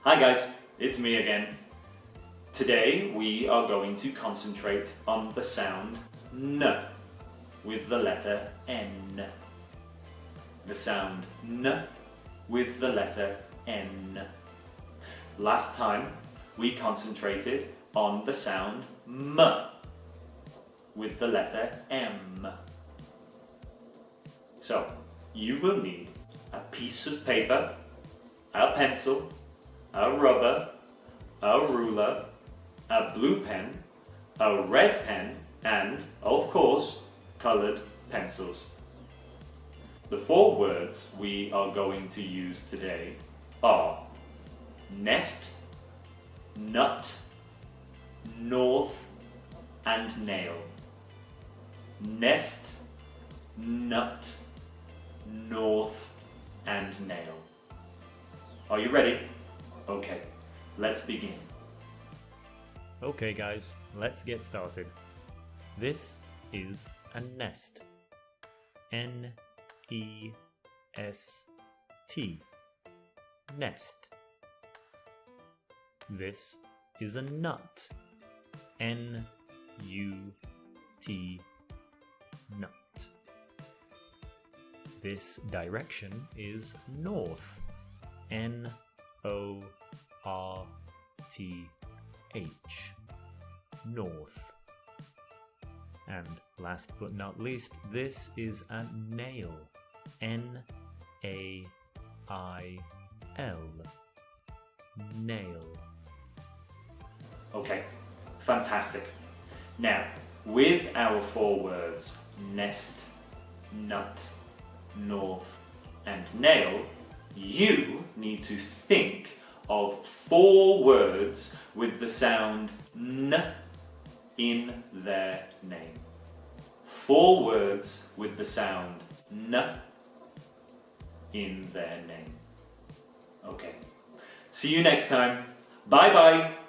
Hi guys, it's me again. Today we are going to concentrate on the sound N with the letter N. The sound N with the letter N. Last time we concentrated on the sound M with the letter M. So you will need a piece of paper, a pencil, a rubber, a ruler, a blue pen, a red pen, and, of course, coloured pencils. The 4 words we are going to use today are nest, nut, north, and nail. Nest, nut, north, and nail. Are you ready? Okay, let's begin. Okay guys, let's get started. This is a nest. N-E-S-T. Nest. This is a nut. N-U-T. Nut. This direction is north. N-O-R-T-H. North. And last but not least, this is a nail. N-A-I-L. Nail. Okay, fantastic. Now, with our 4 words, nest, nut, north, and nail, you need to think of 4 words with the sound N in their name. 4 words with the sound N in their name. Okay. See you next time. Bye bye.